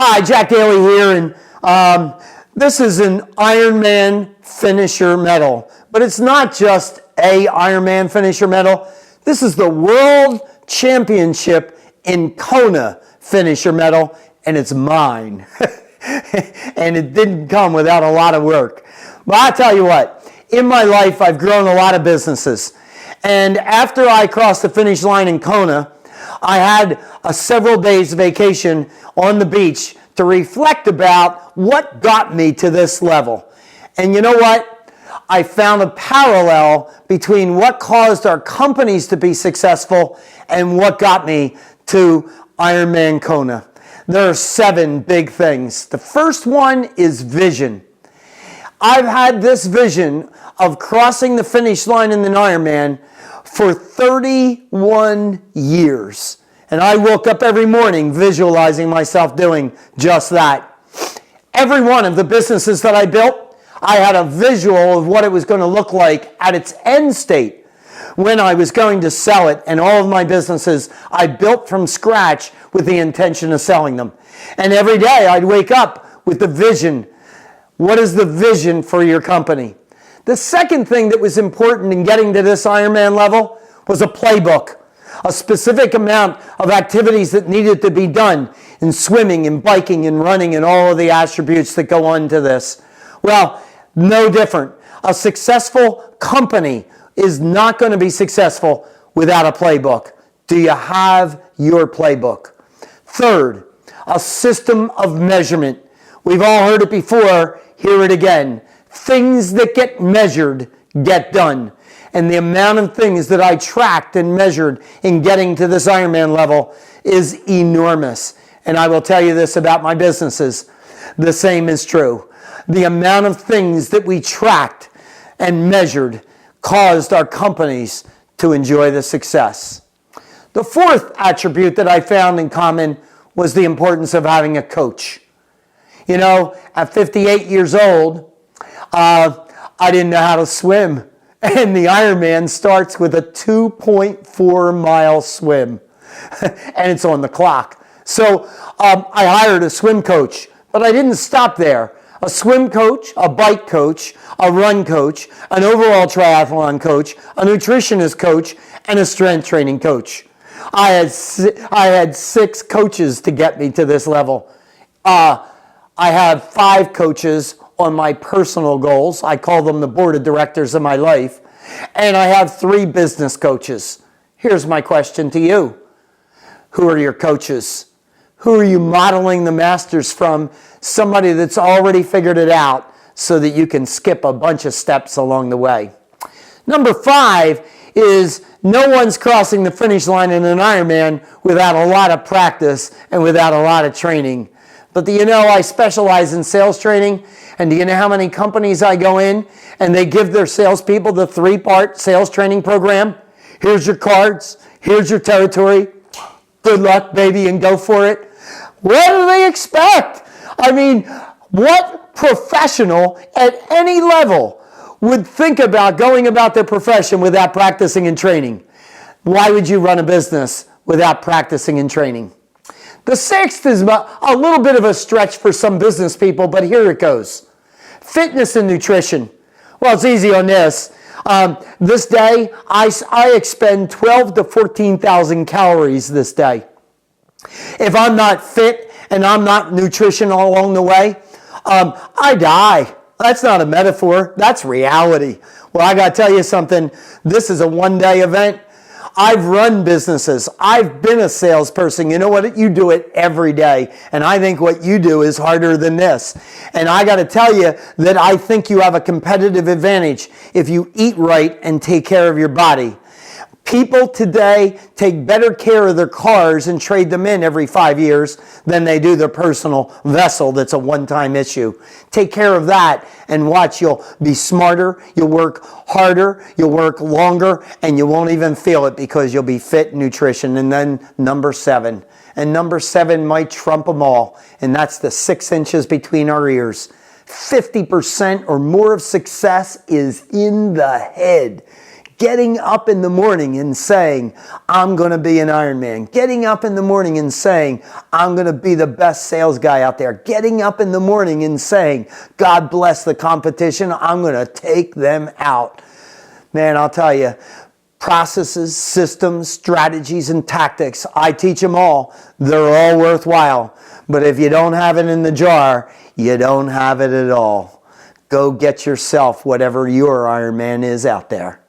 Hi, Jack Daly here, and this is an Ironman finisher medal. But it's not just a Ironman finisher medal. This is the World Championship in Kona finisher medal, and it's mine. And it didn't come without a lot of work. But I'll tell you what, in my life, I've grown a lot of businesses. And after I crossed the finish line in Kona, I had a several days vacation on the beach to reflect about what got me to this level. And you know what? I found a parallel between what caused our companies to be successful and what got me to Ironman Kona. There are 7 big things. The first one is vision. I've had this vision of crossing the finish line in an Ironman for 31 years. And I woke up every morning visualizing myself doing just that. Every one of the businesses that I built, I had a visual of what it was going to look like at its end state when I was going to sell it. And all of my businesses I built from scratch with the intention of selling them. And every day I'd wake up with the vision. What is the vision for your company? The second thing that was important in getting to this Ironman level was a playbook, a specific amount of activities that needed to be done in swimming and biking and running and all of the attributes that go on to this. Well, no different. A successful company is not going to be successful without a playbook. Do you have your playbook? Third, a system of measurement. We've all heard it before. Hear it again. Things that get measured get done. And the amount of things that I tracked and measured in getting to this Ironman level is enormous. And I will tell you this about my businesses. The same is true. The amount of things that we tracked and measured caused our companies to enjoy the success. The fourth attribute that I found in common was the importance of having a coach. You know, at 58 years old, I didn't know how to swim. And the Ironman starts with a 2.4 mile swim. And it's on the clock. So I hired a swim coach. But I didn't stop there. A swim coach, a bike coach, a run coach, an overall triathlon coach, a nutritionist coach, and a strength training coach. I had 6 coaches to get me to this level. I have 5 coaches on my personal goals. I call them the board of directors of my life. And I have 3 business coaches. Here's my question to you. Who are your coaches? Who are you modeling the masters from? Somebody that's already figured it out so that you can skip a bunch of steps along the way. Number 5 is no one's crossing the finish line in an Ironman without a lot of practice and without a lot of training. But do you know I specialize in sales training? And do you know how many companies I go in and they give their salespeople the 3-part sales training program? Here's your cards. Here's your territory. Good luck, baby, and go for it. What do they expect? I mean, what professional at any level would think about going about their profession without practicing and training? Why would you run a business without practicing and training? The 6th is a little bit of a stretch for some business people, but here it goes. Fitness and nutrition. Well, it's easy on this. This day, I expend 12 to 14,000 calories this day. If I'm not fit and I'm not nutritional along the way, I die. That's not a metaphor. That's reality. Well, I got to tell you something. This is a one-day event. I've run businesses. I've been a salesperson. You know what? You do it every day. And I think what you do is harder than this. And I got to tell you that I think you have a competitive advantage if you eat right and take care of your body. People today take better care of their cars and trade them in every 5 years than they do their personal vessel that's a one-time issue. Take care of that and watch, you'll be smarter, you'll work harder, you'll work longer, and you won't even feel it because you'll be fit nutrition. And then number 7. And number 7 might trump them all, and that's the 6 inches between our ears. 50% or more of success is in the head. getting up in the morning and saying, I'm going to be an Ironman. Getting up in the morning and saying, I'm going to be the best sales guy out there. Getting up in the morning and saying, God bless the competition. I'm going to take them out. Man, I'll tell you, processes, systems, strategies, and tactics, I teach them all. They're all worthwhile. But if you don't have it in the jar, you don't have it at all. Go get yourself whatever your Ironman is out there.